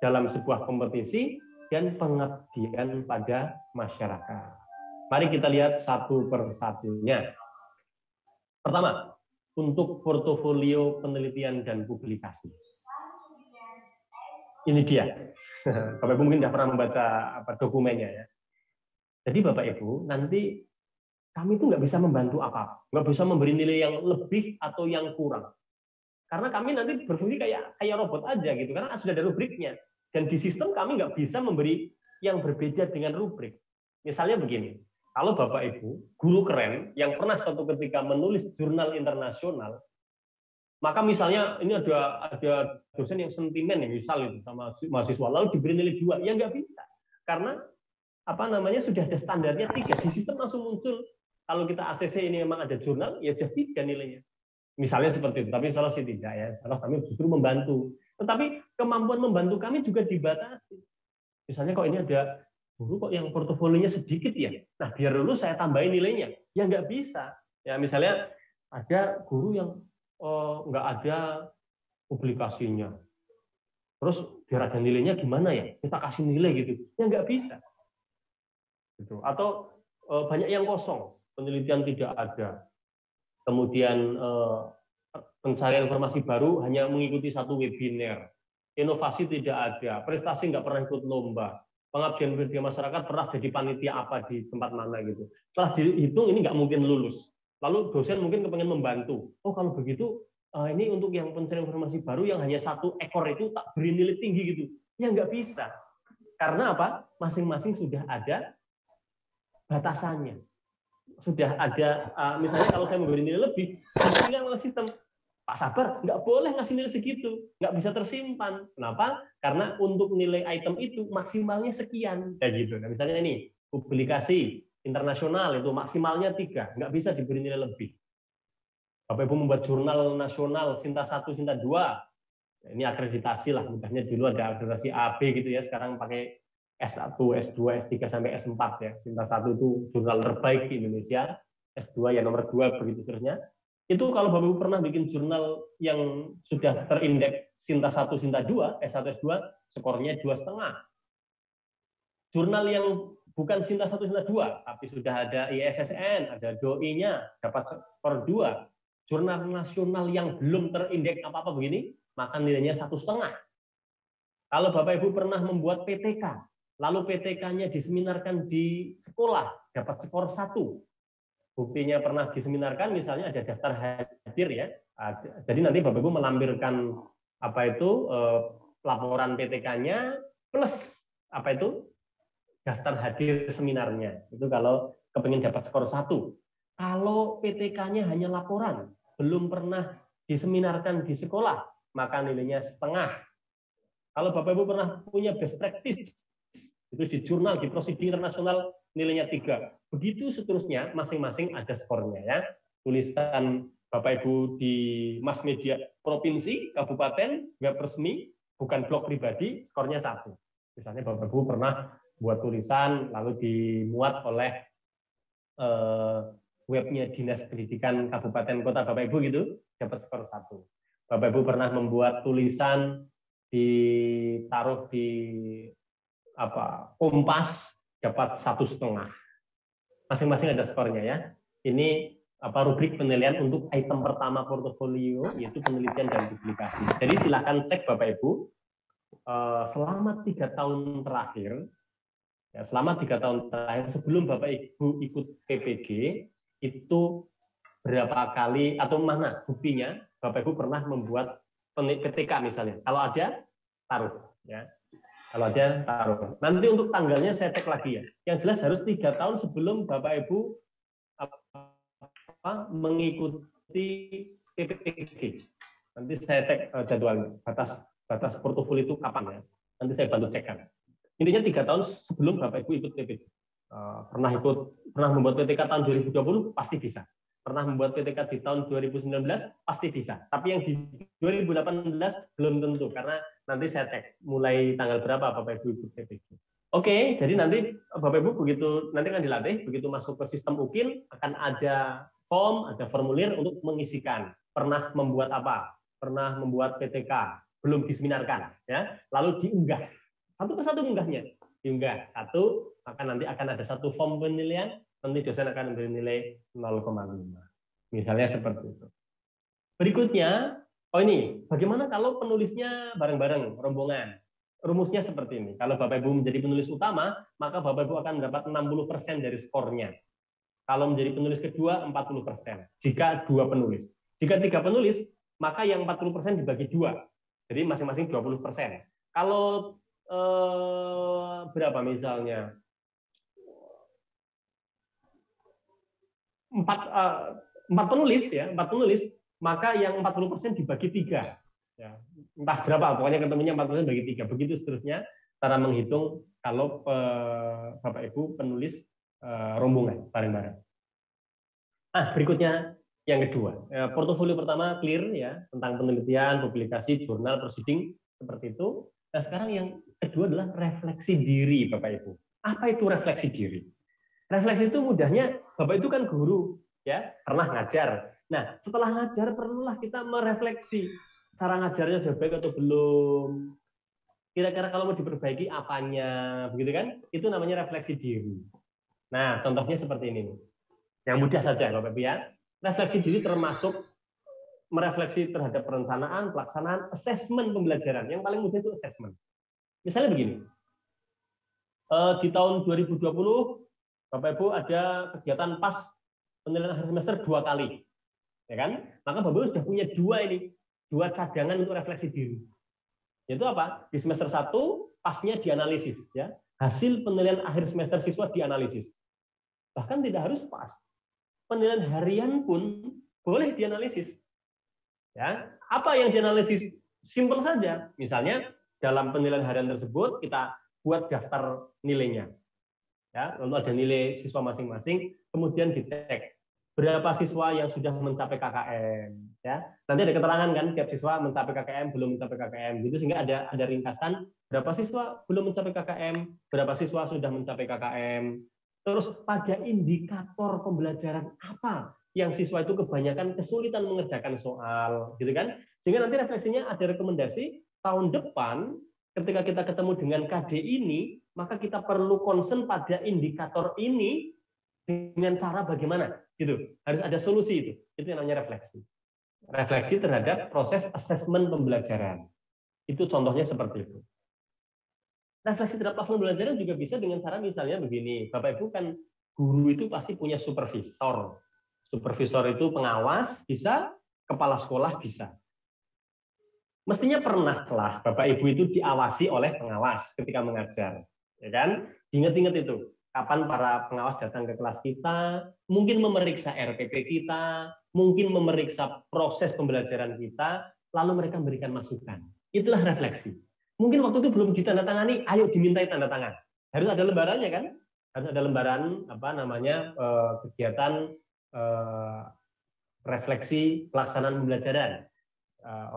dalam sebuah kompetisi dan pengabdian pada masyarakat. Mari kita lihat satu persatunya. Pertama, untuk portofolio penelitian dan publikasi. Ini dia. Bapak Ibu mungkin sudah pernah membaca dokumennya ya. Jadi Bapak Ibu, nanti kami itu nggak bisa membantu apa, nggak bisa memberi nilai yang lebih atau yang kurang. Karena kami nanti berfungsi kayak robot aja gitu, karena sudah ada rubriknya. Dan di sistem kami nggak bisa memberi yang berbeda dengan rubrik. Misalnya begini, kalau Bapak Ibu, guru keren yang pernah suatu ketika menulis jurnal internasional, maka misalnya ini ada dosen yang sentimen ya, misal itu sama mahasiswa, lalu diberi nilai 2, ya nggak bisa. Karena sudah ada standarnya 3, di sistem langsung muncul. Kalau kita ACC ini memang ada jurnal, ya sudah 3 nilainya. Misalnya seperti itu, tapi insya Allah sih tidak ya. Kalau kami justru membantu. Tetapi kemampuan membantu kami juga dibatasi. Misalnya kok ini ada guru kok yang portofolionya sedikit ya. Nah, biar dulu saya tambahin nilainya. Ya nggak bisa. Ya misalnya ada guru yang nggak ada publikasinya. Terus biar ada nilainya gimana ya? Kita kasih nilai gitu. Ya nggak bisa. Gitu. Atau banyak yang kosong, penelitian tidak ada. Kemudian pencarian informasi baru hanya mengikuti satu webinar. Inovasi tidak ada, prestasi nggak pernah ikut lomba. Pengabdian bagi masyarakat pernah jadi panitia apa di tempat mana gitu. Setelah dihitung ini nggak mungkin lulus. Lalu dosen mungkin kepengen membantu. Oh kalau begitu ini untuk yang pencarian informasi baru yang hanya satu ekor itu tak beri nilai tinggi gitu. Ya nggak bisa. Karena apa? Masing-masing sudah ada batasannya. Sudah ada, misalnya kalau saya memberi nilai lebih, disebutkan oleh sistem, Pak Sabar nggak boleh ngasih nilai segitu, nggak bisa tersimpan. Kenapa? Karena untuk nilai item itu maksimalnya sekian, kayak gitu. Nah, misalnya ini publikasi internasional itu maksimalnya 3, nggak bisa diberi nilai lebih. Bapak Ibu membuat jurnal nasional Sinta 1, Sinta 2, ini akreditasi lah, mudahnya dulu ada akreditasi A, B gitu ya, sekarang pakai S1, S2, S3 sampai S4 ya. Sinta 1 itu jurnal terbaik di Indonesia, S2 ya nomor 2 begitu seterusnya. Itu kalau Bapak Ibu pernah bikin jurnal yang sudah terindeks Sinta 1, Sinta 2, S1, S2, skornya 2,5. Jurnal yang bukan Sinta 1, Sinta 2, tapi sudah ada ISSN, ada DOI-nya, dapat skor 2. Jurnal nasional yang belum terindeks apa-apa begini, maka nilainya 1,5. Kalau Bapak Ibu pernah membuat PTK, lalu PTK-nya diseminarkan di sekolah, dapat skor 1. Buktinya pernah diseminarkan, misalnya ada daftar hadir ya. Jadi nanti Bapak Ibu melampirkan apa itu laporan PTK-nya plus apa itu daftar hadir seminarnya. Itu kalau kepingin dapat skor 1. Kalau PTK-nya hanya laporan, belum pernah diseminarkan di sekolah, maka nilainya 0,5. Kalau Bapak Ibu pernah punya best practice, itu di jurnal, di prosedur internasional, nilainya 3. Begitu seterusnya, masing-masing ada skornya ya. Tulisan Bapak Ibu di mass media provinsi, kabupaten, web resmi, bukan blog pribadi, skornya 1. Misalnya Bapak Ibu pernah buat tulisan, lalu dimuat oleh webnya Dinas Pendidikan Kabupaten Kota Bapak Ibu gitu, dapat skor 1. Bapak Ibu pernah membuat tulisan ditaruh di Kompas, dapat 1,5. Masing-masing ada skornya ya. Ini rubrik penilaian untuk item pertama portofolio, yaitu penelitian dan publikasi. Jadi silakan cek Bapak Ibu selama 3 tahun terakhir, ya, selama 3 tahun terakhir sebelum Bapak Ibu ikut PPG itu berapa kali atau mana buktinya Bapak Ibu pernah membuat PTK misalnya. Kalau ada, taruh ya. Kalau ada, taruh. Nanti untuk tanggalnya saya cek lagi ya. Yang jelas harus 3 tahun sebelum Bapak Ibu mengikuti PPG. Nanti saya cek jadwalnya. Batas portofolio itu kapan ya. Nanti saya bantu cekkan. Intinya 3 tahun sebelum Bapak Ibu ikut PPG. Pernah membuat PTK tahun 2020 pasti bisa. Pernah membuat PTK di tahun 2019 pasti bisa. Tapi yang di 2018 belum tentu karena nanti saya cek mulai tanggal berapa Bapak Ibu ikut PPG. Oke, jadi nanti Bapak Ibu begitu nanti akan dilatih, begitu masuk ke sistem UKIN akan ada form, ada formulir untuk mengisikan. Pernah membuat apa? Pernah membuat PTK, belum diseminarkan ya. Lalu diunggah. Satu persatu unggahnya. Diunggah satu, maka nanti akan ada satu form penilaian, nanti dosen akan memberi nilai 0,5. Misalnya seperti itu. Berikutnya, ini, bagaimana kalau penulisnya bareng-bareng, rombongan? Rumusnya seperti ini. Kalau Bapak Ibu menjadi penulis utama, maka Bapak Ibu akan mendapat 60% dari skornya. Kalau menjadi penulis kedua, 40%. Jika 2 penulis. Jika 3 penulis, maka yang 40% dibagi 2. Jadi masing-masing 20%. Kalau berapa misalnya? 4 penulis ya, 4 penulis, maka yang 40% dibagi 3. Ya, entah berapa, pokoknya ketemunya 40% bagi 3. Begitu seterusnya cara menghitung kalau Bapak Ibu penulis rombongan bareng-bareng. Berikutnya yang kedua, portofolio pertama clear ya tentang penelitian, publikasi, jurnal, proceeding seperti itu. Nah, sekarang yang kedua adalah refleksi diri Bapak Ibu. Apa itu refleksi diri? Refleksi itu mudahnya Bapak itu kan guru ya, pernah ngajar. Nah, setelah ngajar perlulah kita merefleksi cara ngajarnya sudah baik atau belum. Kira-kira kalau mau diperbaiki apanya, begitu kan? Itu namanya refleksi diri. Nah, contohnya seperti ini nih. Yang mudah saja, Bapak Ibu ya. Refleksi diri termasuk merefleksi terhadap perencanaan, pelaksanaan, asesmen pembelajaran. Yang paling mudah itu asesmen. Misalnya begini. Di tahun 2020, Bapak Ibu ada kegiatan PAS penilaian akhir semester 2 kali. Ya kan? Maka Bapak Ibu sudah punya dua cadangan untuk refleksi diri. Yaitu apa? Di semester 1 pasnya dianalisis, ya. Hasil penilaian akhir semester siswa dianalisis. Bahkan tidak harus pas. Penilaian harian pun boleh dianalisis. Ya, apa yang dianalisis? Simpel saja. Misalnya dalam penilaian harian tersebut kita buat daftar nilainya. Ya, lalu ada nilai siswa masing-masing, kemudian dicek berapa siswa yang sudah mencapai KKM, ya. Nanti ada keterangan kan tiap siswa mencapai KKM, belum mencapai KKM, gitu, sehingga ada ringkasan berapa siswa belum mencapai KKM, berapa siswa sudah mencapai KKM. Terus pada indikator pembelajaran apa yang siswa itu kebanyakan kesulitan mengerjakan soal, gitu kan? Sehingga nanti refleksinya ada rekomendasi tahun depan ketika kita ketemu dengan KD ini, maka kita perlu concern pada indikator ini dengan cara bagaimana, gitu. Harus ada solusi itu yang namanya refleksi. Refleksi terhadap proses asesmen pembelajaran. Itu contohnya seperti itu. Refleksi terhadap proses pembelajaran juga bisa dengan cara misalnya begini, Bapak Ibu kan guru itu pasti punya supervisor. Supervisor itu pengawas, bisa, kepala sekolah bisa. Mestinya pernah lah Bapak Ibu itu diawasi oleh pengawas ketika mengajar, ya kan? Ingat-ingat itu. Kapan para pengawas datang ke kelas kita, mungkin memeriksa RPP kita, mungkin memeriksa proses pembelajaran kita, lalu mereka memberikan masukan. Itulah refleksi. Mungkin waktu itu belum ditandatangani, ayo dimintai tanda tangan. Harus ada lembarannya kan? Harus ada lembaran kegiatan refleksi pelaksanaan pembelajaran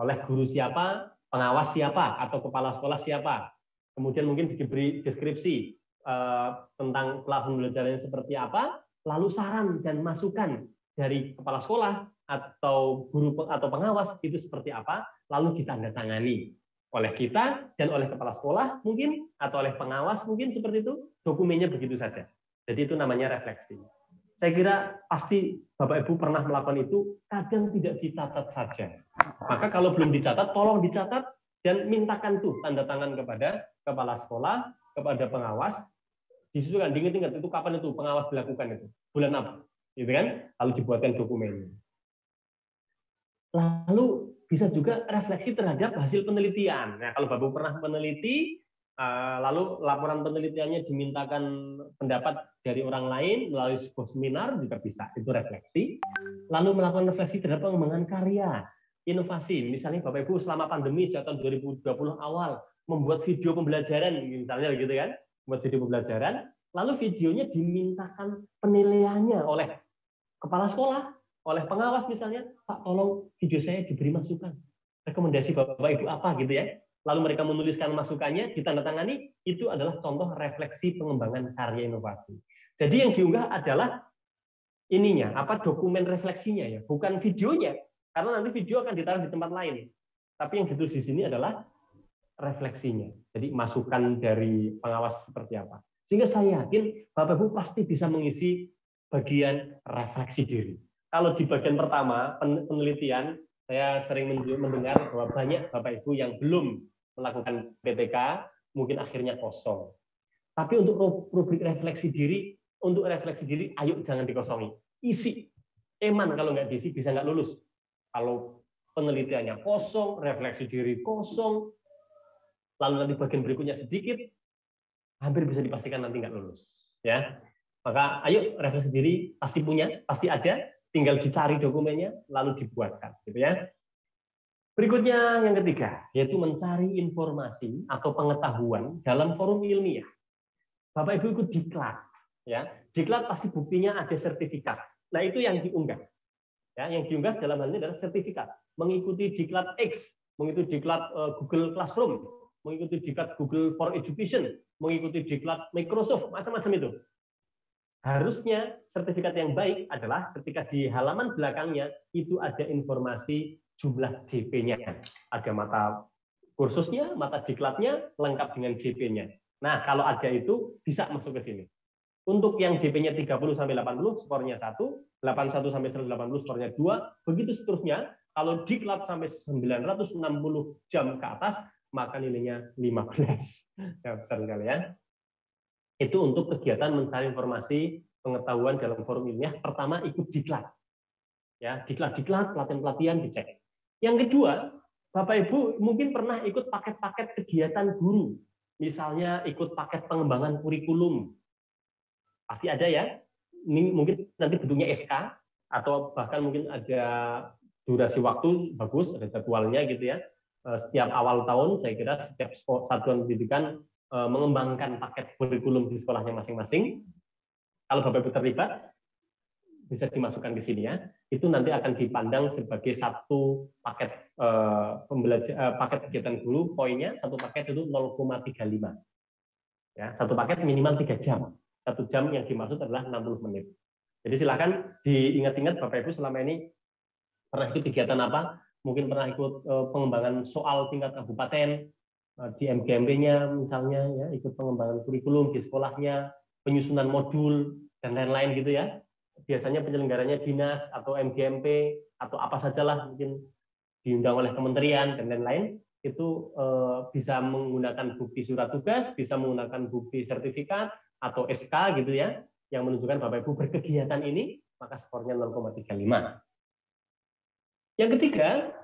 oleh guru siapa, pengawas siapa, atau kepala sekolah siapa. Kemudian mungkin diberi deskripsi tentang pelaksanaan pembelajaran seperti apa, lalu saran dan masukan dari kepala sekolah atau guru atau pengawas itu seperti apa, lalu ditandatangani oleh kita dan oleh kepala sekolah mungkin atau oleh pengawas mungkin seperti itu, dokumennya begitu saja. Jadi itu namanya refleksi. Saya kira pasti Bapak Ibu pernah melakukan itu, kadang tidak dicatat saja. Maka kalau belum dicatat, tolong dicatat dan mintakan tuh tanda tangan kepada kepala sekolah, kepada pengawas. Disusulkan, diingat-ingat itu kapan itu pengawas dilakukan itu, bulan apa, gitu kan? Lalu dibuatkan dokumennya. Lalu bisa juga refleksi terhadap hasil penelitian. Nah, kalau Bapak pernah meneliti, lalu laporan penelitiannya dimintakan pendapat dari orang lain melalui sebuah seminar juga bisa, itu refleksi. Lalu melakukan refleksi terhadap pengembangan karya, inovasi. Misalnya Bapak Ibu selama pandemi sejak tahun 2020 awal membuat video pembelajaran, misalnya gitu kan? Buat video pembelajaran, lalu videonya dimintakan penilaiannya oleh kepala sekolah, oleh pengawas misalnya, Pak tolong video saya diberi masukan, rekomendasi Bapak Ibu apa gitu ya, lalu mereka menuliskan masukannya, ditandatangani, itu adalah contoh refleksi pengembangan karya inovasi. Jadi yang diunggah adalah ininya, dokumen refleksinya ya, bukan videonya, karena nanti video akan ditaruh di tempat lain. Tapi yang ditulis di sini adalah refleksinya. Jadi masukan dari pengawas seperti apa. Sehingga saya yakin Bapak Ibu pasti bisa mengisi bagian refleksi diri. Kalau di bagian pertama penelitian, saya sering mendengar bahwa banyak Bapak Ibu yang belum melakukan PTK, mungkin akhirnya kosong. Tapi untuk rubrik refleksi diri, ayo jangan dikosongi. Isi. Eman kalau nggak diisi bisa nggak lulus. Kalau penelitiannya kosong, refleksi diri kosong, lalu nanti bagian berikutnya sedikit, hampir bisa dipastikan nanti nggak lulus. Ya, maka ayo refleksi diri pasti punya, pasti ada, tinggal dicari dokumennya, lalu dibuatkan, gitu ya. Berikutnya yang ketiga, yaitu mencari informasi atau pengetahuan dalam forum ilmiah. Bapak Ibu ikut diklat, ya. Diklat pasti buktinya ada sertifikat. Nah itu yang diunggah. Ya, yang diunggah dalam hal ini adalah sertifikat. Mengikuti diklat X, mengikuti diklat Google Classroom, mengikuti diklat Google for Education, mengikuti diklat Microsoft, macam-macam itu. Harusnya sertifikat yang baik adalah ketika di halaman belakangnya itu ada informasi jumlah JP-nya, ada mata kursusnya, mata diklatnya, lengkap dengan JP-nya. Nah, kalau ada itu, bisa masuk ke sini. Untuk yang JP-nya 30-80, skornya 1, 81-180, skornya 2, begitu seterusnya. Kalau diklat sampai 960 jam ke atas, maka nilainya 15. Ya, besar sekali ya. Itu untuk kegiatan mencari informasi pengetahuan dalam forum ilmiah. Pertama, ikut diklat. Ya, diklat-diklat, pelatihan-pelatihan dicek. Yang kedua, Bapak Ibu mungkin pernah ikut paket-paket kegiatan guru. Misalnya ikut paket pengembangan kurikulum. Pasti ada ya. Ini mungkin nanti bentuknya SK, atau bahkan mungkin ada durasi waktu bagus, ada jadwalnya gitu ya. Setiap awal tahun, saya kira setiap satuan pendidikan mengembangkan paket kurikulum di sekolahnya masing-masing. Kalau Bapak Ibu terlibat, bisa dimasukkan ke sini ya. Itu nanti akan dipandang sebagai satu paket paket kegiatan guru. Poinnya satu paket itu 0,35. Ya, satu paket minimal 3 jam. 1 jam yang dimaksud adalah 60 menit. Jadi silakan diingat-ingat Bapak Ibu selama ini pernah ikut kegiatan apa? Mungkin pernah ikut pengembangan soal tingkat kabupaten di MGMP-nya misalnya, ya, ikut pengembangan kurikulum di sekolahnya, penyusunan modul dan lain-lain gitu ya. Biasanya penyelenggaranya dinas atau MGMP atau apa sajalah, mungkin diundang oleh kementerian dan lain-lain. Itu bisa menggunakan bukti surat tugas, bisa menggunakan bukti sertifikat atau SK gitu ya, yang menunjukkan Bapak Ibu berkegiatan ini, maka skornya 0,35. Yang ketiga,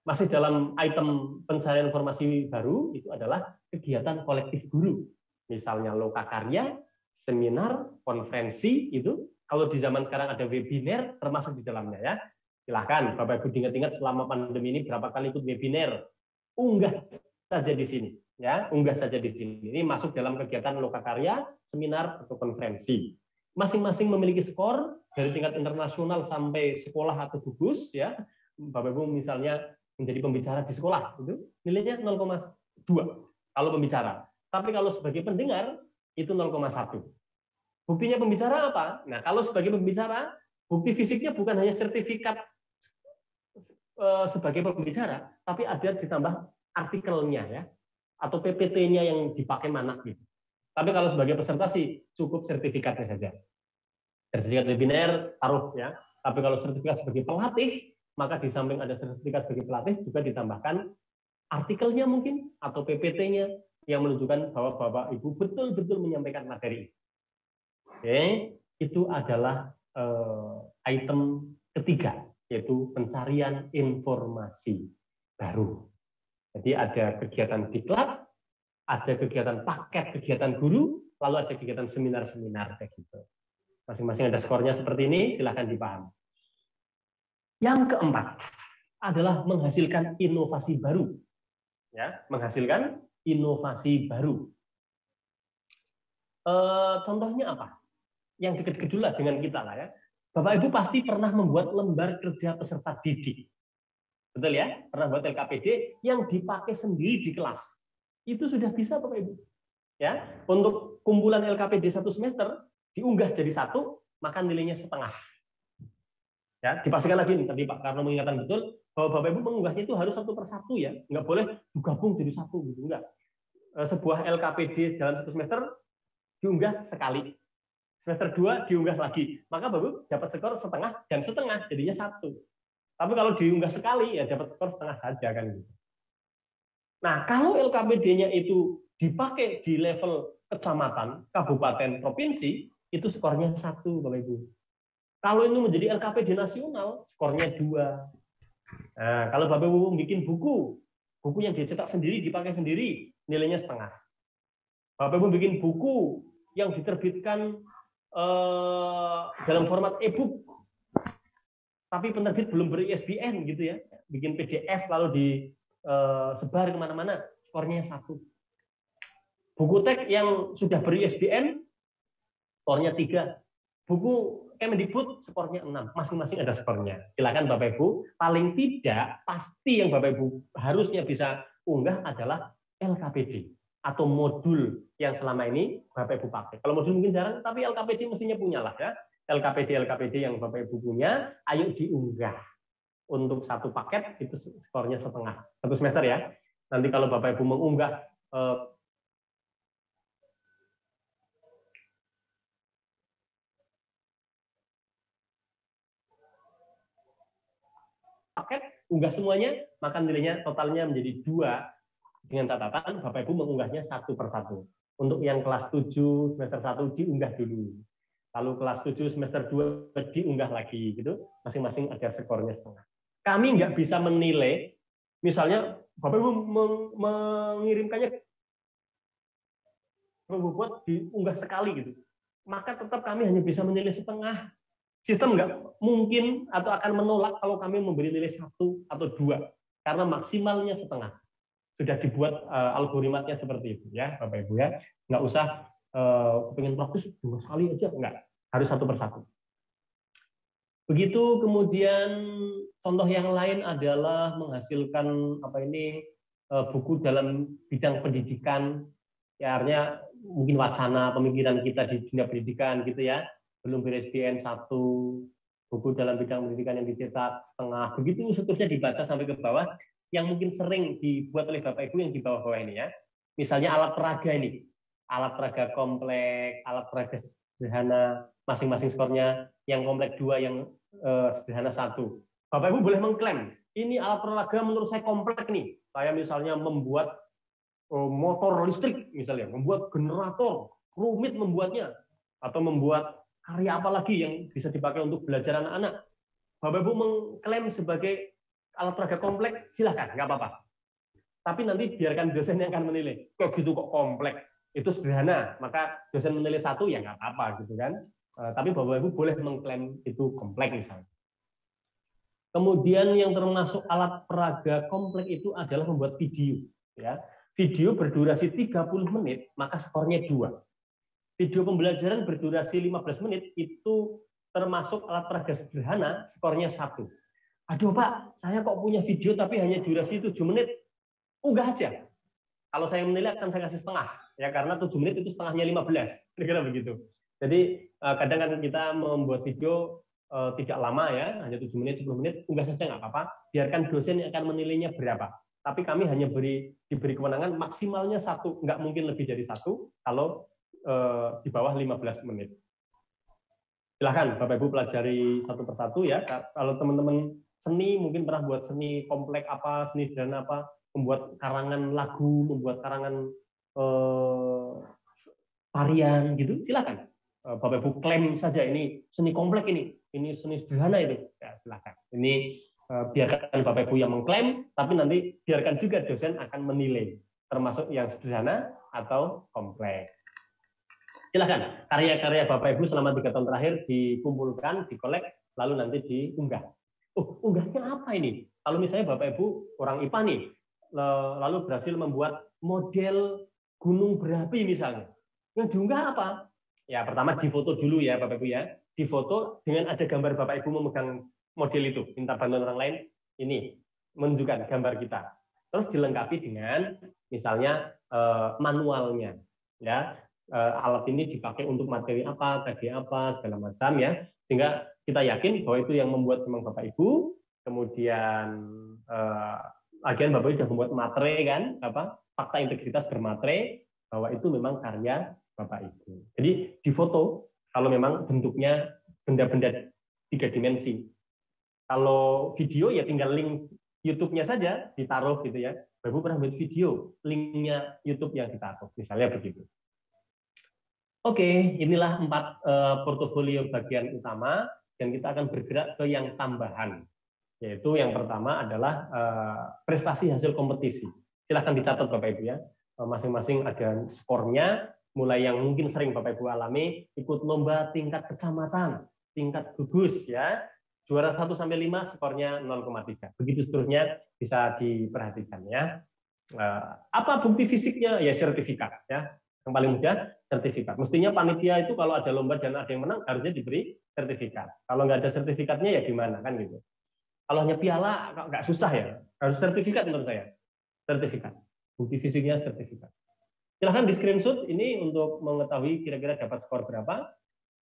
masih dalam item pencarian informasi baru, itu adalah kegiatan kolektif guru. Misalnya lokakarya, seminar, konferensi, itu kalau di zaman sekarang ada webinar termasuk di dalamnya ya. Silahkan Bapak Ibu diingat-ingat selama pandemi ini berapa kali ikut webinar. Unggah saja di sini. Ya, unggah saja di sini. Ini masuk dalam kegiatan lokakarya, seminar atau konferensi. Masing-masing memiliki skor dari tingkat internasional sampai sekolah atau gugus ya. Bapak Ibu misalnya menjadi pembicara di sekolah, itu nilainya 0,2 kalau pembicara. Tapi kalau sebagai pendengar itu 0,1. Buktinya pembicara apa? Nah, kalau sebagai pembicara, bukti fisiknya bukan hanya sertifikat sebagai pembicara, tapi ada ditambah artikelnya ya, atau PPT-nya yang dipakai mana gitu. Tapi kalau sebagai peserta sih cukup sertifikatnya saja. Sertifikat webinar taruh ya. Tapi kalau sertifikat sebagai pelatih, maka di samping ada sertifikat sebagai pelatih juga ditambahkan artikelnya mungkin atau PPT-nya yang menunjukkan bahwa Bapak Ibu betul-betul menyampaikan materi. Oke, itu adalah item ketiga, yaitu pencarian informasi baru. Jadi ada kegiatan diklat, ada kegiatan paket kegiatan guru, lalu ada kegiatan seminar-seminar kayak gitu. Masing-masing ada skornya seperti ini, silahkan dipahami. Yang keempat adalah menghasilkan inovasi baru. Ya, menghasilkan inovasi baru. Contohnya apa? Yang dekat-dekat dulu lah dengan kita lah ya. Bapak Ibu pasti pernah membuat lembar kerja peserta didik. Betul ya? Pernah buat LKPD yang dipakai sendiri di kelas. Itu sudah bisa Bapak Ibu. Ya, untuk kumpulan LKPD 1 semester diunggah jadi 1, maka nilainya setengah. Ya, dipastikan lagi nih tadi Pak Karno mengingatkan betul bahwa Bapak Ibu mengunggahnya itu harus 1 per 1 ya, nggak boleh digabung jadi 1 gitu, enggak. Sebuah LKPD dalam 1 semester diunggah sekali, semester 2 diunggah lagi, maka Bapak Ibu dapat skor setengah dan setengah jadinya 1. Tapi kalau diunggah sekali ya dapat skor setengah saja kan gitu. Nah, kalau LKPD-nya itu dipakai di level kecamatan, kabupaten, provinsi, itu skornya 1 Bapak Ibu. Kalau itu menjadi LKPD nasional, skornya 2. Nah, kalau Bapak Ibu bikin buku yang dicetak sendiri, dipakai sendiri, nilainya setengah. Bapak Ibu bikin buku yang diterbitkan dalam format e-book, tapi penerbit belum ber-ISBN gitu ya, bikin PDF lalu disebar kemana-mana, skornya 1. Buku teks yang sudah ber-ISBN, skornya 3. Buku Kemendikbud skornya 6, masing-masing ada skornya. Silakan Bapak Ibu, paling tidak pasti yang Bapak Ibu harusnya bisa unggah adalah LKPD atau modul yang selama ini Bapak Ibu pakai. Kalau modul mungkin jarang, tapi LKPD mestinya punya lah ya. LKPD yang Bapak Ibu punya, ayo diunggah. Untuk 1 paket itu skornya setengah, 1 semester ya. nanti kalau Bapak Ibu mengunggah paket, unggah semuanya, maka nilainya totalnya menjadi 2 dengan catatan Bapak Ibu mengunggahnya satu persatu. Untuk yang kelas 7 semester 1 diunggah dulu. Lalu kelas 7 semester 2 diunggah lagi gitu. Masing-masing ada skornya setengah. Kami nggak bisa menilai, misalnya Bapak Ibu mengirimkannya membuat diunggah sekali gitu. Maka tetap kami hanya bisa menilai setengah. Sistem nggak mungkin atau akan menolak kalau kami memberi nilai 1 atau 2 karena maksimalnya setengah. Sudah dibuat algoritmanya seperti itu ya Bapak Ibu ya. Nggak usah pengen praktis 2 kali aja, enggak. Harus satu persatu. Begitu kemudian contoh yang lain adalah menghasilkan buku dalam bidang pendidikan. Ya artinya mungkin wacana pemikiran kita di dunia pendidikan gitu ya. Belum BSDN 1, buku dalam bidang pendidikan yang dicetak setengah, begitu seterusnya dibaca sampai ke bawah, yang mungkin sering dibuat oleh Bapak Ibu yang di bawah-bawah ini ya. Misalnya alat peraga ini, alat peraga kompleks, alat peraga sederhana, masing-masing skornya, yang kompleks 2, yang sederhana 1. Bapak Ibu boleh mengklaim, ini alat peraga menurut saya kompleks nih. Saya misalnya membuat motor listrik, misalnya, membuat generator, rumit membuatnya, atau membuat karya apa lagi yang bisa dipakai untuk belajar anak-anak. Bapak Ibu mengklaim sebagai alat peraga kompleks, silahkan, nggak apa-apa. Tapi nanti biarkan dosen yang akan menilai. Kok gitu kok kompleks? Itu sederhana, maka dosen menilai 1 ya nggak apa-apa gitu kan. Tapi Bapak Ibu boleh mengklaim itu kompleks misalnya. Kemudian yang termasuk alat peraga kompleks itu adalah membuat video. Ya. Video berdurasi 30 menit, maka skornya 2. Video pembelajaran berdurasi 15 menit itu termasuk alat peraga sederhana, skornya 1. Aduh Pak, saya kok punya video tapi hanya durasi 7 menit. Unggah aja. Kalau saya menilai akan saya kasih setengah, ya karena 7 menit itu setengahnya 15. Kira-kira begitu. Jadi kadang kan kita membuat video tidak lama ya, hanya 7 menit, 10 menit, unggah saja nggak apa-apa. Biarkan dosen yang akan menilainya berapa. Tapi kami hanya diberi kewenangan maksimalnya 1, nggak mungkin lebih dari 1 kalau di bawah 15 menit. Silahkan Bapak Ibu pelajari satu persatu ya. Kalau teman-teman seni mungkin pernah buat seni kompleks apa, seni sederhana apa, membuat karangan lagu, membuat karangan tarian gitu, silakan. Bapak Ibu klaim saja ini seni kompleks ini seni sederhana itu. Ya, silakan. Ini biarkan Bapak Ibu yang mengklaim, tapi nanti biarkan juga dosen akan menilai termasuk yang sederhana atau kompleks. Silahkan, karya-karya Bapak Ibu selama 3 tahun terakhir dikumpulkan, dikolek, lalu nanti diunggah. Oh, unggahnya apa ini? Kalau misalnya Bapak Ibu orang IPA nih, lalu berhasil membuat model gunung berapi misalnya. Yang diunggah apa? Ya, pertama difoto dulu ya Bapak Ibu ya. Difoto dengan ada gambar Bapak Ibu memegang model itu. Minta bantuan orang lain, ini menunjukkan gambar kita. Terus dilengkapi dengan misalnya manualnya. Ya, alat ini dipakai untuk materi apa, tadi apa, segala macam ya, sehingga kita yakin bahwa itu yang membuat memang Bapak Ibu. Kemudian lagian Bapak Ibu sudah membuat materi kan, fakta integritas bermateri bahwa itu memang karya Bapak Ibu. Jadi difoto kalau memang bentuknya benda-benda 3 dimensi. Kalau video ya tinggal link YouTube-nya saja ditaruh gitu ya. Bapak Ibu pernah buat video, linknya YouTube yang ditaruh, misalnya begitu. Oke, inilah 4 portofolio bagian utama, dan kita akan bergerak ke yang tambahan. Yaitu yang pertama adalah prestasi hasil kompetisi. Silahkan dicatat Bapak Ibu ya. Masing-masing ada skornya, mulai yang mungkin sering Bapak Ibu alami, ikut lomba tingkat kecamatan, tingkat gugus ya. Juara 1 sampai 5 skornya 0,3. Begitu seterusnya bisa diperhatikan ya. Apa bukti fisiknya? Ya sertifikat ya. Yang paling mudah sertifikat. Mestinya panitia itu kalau ada lomba dan ada yang menang harusnya diberi sertifikat. Kalau nggak ada sertifikatnya ya gimana kan gitu. Kalau hanya piala nggak susah ya. Harus sertifikat menurut saya. Sertifikat. Bukti fisiknya sertifikat. Silahkan di screenshot ini untuk mengetahui kira-kira dapat skor berapa.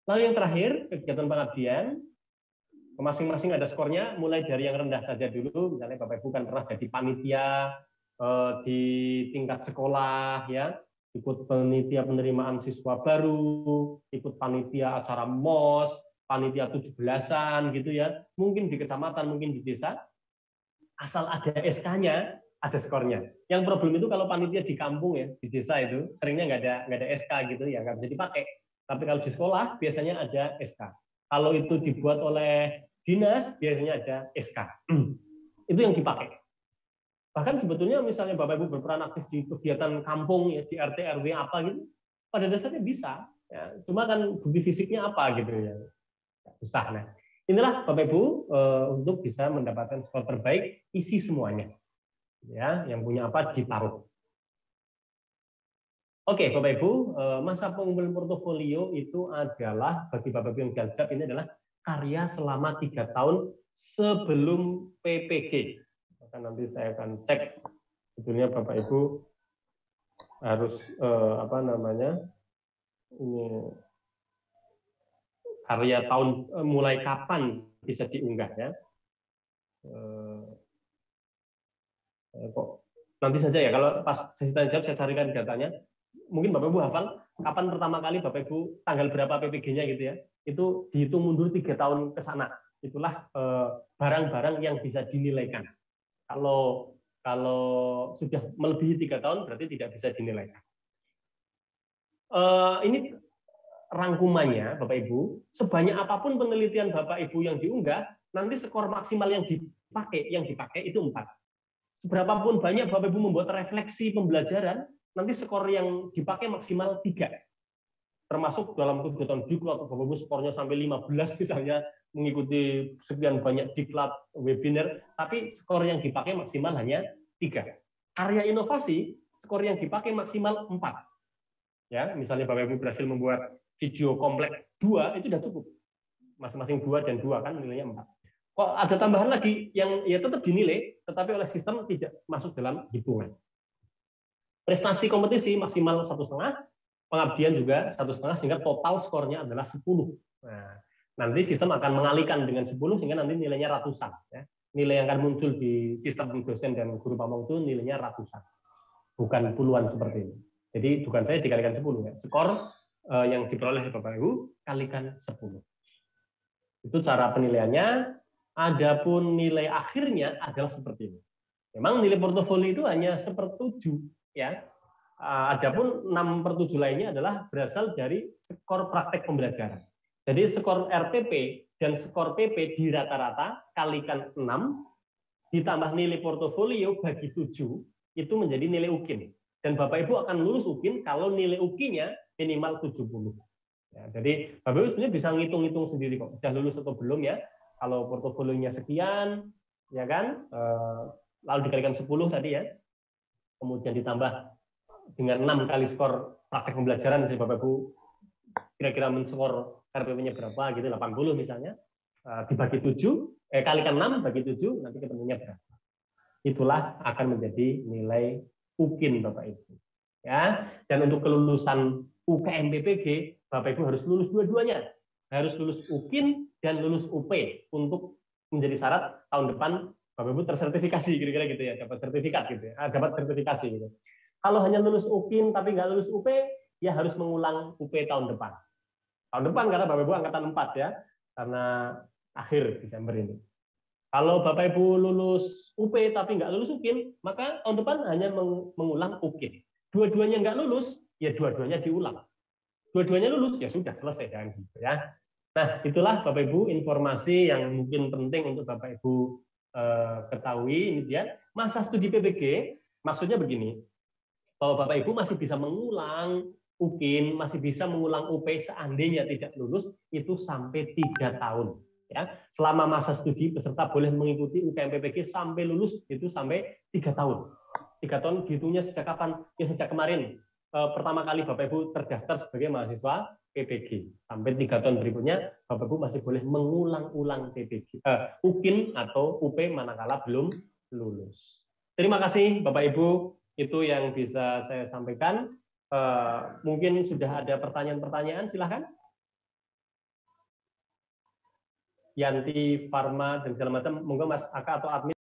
Lalu yang terakhir kegiatan pengabdian. Masing-masing ada skornya. Mulai dari yang rendah saja dulu. Misalnya Bapak Ibu kan pernah jadi panitia di tingkat sekolah, ya, ikut panitia penerimaan siswa baru, ikut panitia acara MOS, panitia 17-an gitu ya, mungkin di kecamatan, mungkin di desa, asal ada SK-nya, ada skornya. Yang problem itu kalau panitia di kampung ya, di desa itu seringnya nggak ada SK gitu ya, nggak bisa dipakai. Tapi kalau di sekolah biasanya ada SK. Kalau itu dibuat oleh dinas biasanya ada SK. Itu yang dipakai. Bahkan sebetulnya misalnya Bapak Ibu berperan aktif di kegiatan kampung ya, di RT RW apa gitu, pada dasarnya bisa. Ya. Cuma kan bukti fisiknya apa gitu ya, susah. Nah, inilah Bapak Ibu untuk bisa mendapatkan skor terbaik, isi semuanya. Ya, yang punya apa ditaruh. Oke, Bapak Ibu, masa pengumpulan portofolio itu adalah bagi Bapak Ibu yang gajab ini adalah karya selama 3 tahun sebelum PPG. Maka nanti saya akan cek sebetulnya Bapak Ibu harus apa namanya ini karya tahun mulai kapan bisa diunggah ya. Kok nanti saja ya, kalau pas sesi tanya jawab saya carikan datanya. Mungkin Bapak Ibu hafal kapan pertama kali Bapak Ibu tanggal berapa PPG-nya gitu ya. Itu dihitung mundur 3 tahun ke sana. Itulah barang-barang yang bisa dinilaikan. Kalau sudah melebihi 3 tahun berarti tidak bisa dinilaikan. Ini rangkumannya Bapak Ibu, sebanyak apapun penelitian Bapak Ibu yang diunggah, nanti skor maksimal yang dipakai itu 4. Seberapapun banyak Bapak Ibu membuat refleksi pembelajaran, nanti skor yang dipakai maksimal 3. Termasuk dalam kegiatan diklat, Bapak Ibu skornya sampai 15 misalnya, mengikuti sekian banyak diklat, webinar, tapi skor yang dipakai maksimal hanya 3. Karya inovasi, skor yang dipakai maksimal 4. Ya, misalnya Bapak Ibu berhasil membuat video kompleks 2, itu sudah cukup. Masing-masing 2 dan 2 kan nilainya 4. Kok ada tambahan lagi yang ya tetap dinilai, tetapi oleh sistem tidak masuk dalam hitungan. Prestasi kompetisi maksimal 1,5, pengabdian juga 1,5, sehingga total skornya adalah 10. Nah, nanti sistem akan mengalihkan dengan 10 sehingga nanti nilainya ratusan. Ya. Nilai yang akan muncul di sistem dosen dan guru pamong itu nilainya ratusan, bukan puluhan seperti ini. Jadi bukan saya dikalikan 10 ya. Skor yang diperoleh Bapak Ibu kalikan 10. Itu cara penilaiannya. Adapun nilai akhirnya adalah seperti ini. Memang nilai portofolio itu hanya 1/7 ya. Adapun 6/7 lainnya adalah berasal dari skor praktek pembelajaran. Jadi skor RTP dan skor PP di rata-rata kalikan 6 ditambah nilai portofolio bagi 7 itu menjadi nilai UKIN. Dan Bapak Ibu akan lulus UKIN kalau nilai UKIN-nya minimal 70. Ya, jadi Bapak Ibu sebenarnya bisa ngitung-ngitung sendiri kok, sudah lulus atau belum ya. Kalau portofolionya sekian, ya kan, lalu dikalikan 10 tadi ya, kemudian ditambah dengan 6 kali skor praktek pembelajaran, jadi Bapak Ibu kira-kira menskor RPP-nya berapa gitu, 80 misalnya, dibagi 7, kalikan 6 bagi 7, nanti ketemunya berapa. Itulah akan menjadi nilai UKIN Bapak Ibu. Ya, dan untuk kelulusan UKM PPG, Bapak Ibu harus lulus dua-duanya. Harus lulus UKIN dan lulus UP untuk menjadi syarat tahun depan Bapak Ibu tersertifikasi, kira-kira gitu ya, dapat sertifikat gitu ya, dapat sertifikasi gitu. Kalau hanya lulus UKIN tapi nggak lulus UP, ya harus mengulang UP tahun depan. Tahun depan karena Bapak Ibu angkatan 4 ya, karena akhir Desember ini. Kalau Bapak Ibu lulus UP tapi nggak lulus UKIN, maka tahun depan hanya mengulang UKIN. Dua-duanya nggak lulus, ya dua-duanya diulang. Dua-duanya lulus, ya sudah selesai kan gitu ya. Nah, itulah Bapak Ibu informasi yang mungkin penting untuk Bapak Ibu ketahui. Ini dia masa studi PPG. Maksudnya begini, bahwa Bapak Ibu masih bisa mengulang UKIN, masih bisa mengulang UP seandainya tidak lulus itu sampai 3 tahun. Ya, selama masa studi peserta boleh mengikuti UKM PPG sampai lulus itu sampai 3 tahun. 3 tahun dihitungnya sejak kapan? Ya sejak kemarin pertama kali Bapak Ibu terdaftar sebagai mahasiswa PPG. Sampai 3 tahun berikutnya Bapak Ibu masih boleh mengulang-ulang PPG, UKIN atau UP manakala belum lulus. Terima kasih Bapak Ibu, itu yang bisa saya sampaikan. Mungkin sudah ada pertanyaan-pertanyaan, silahkan. Yanti, Farma, dan segala macam, monggo Mas Aka atau admin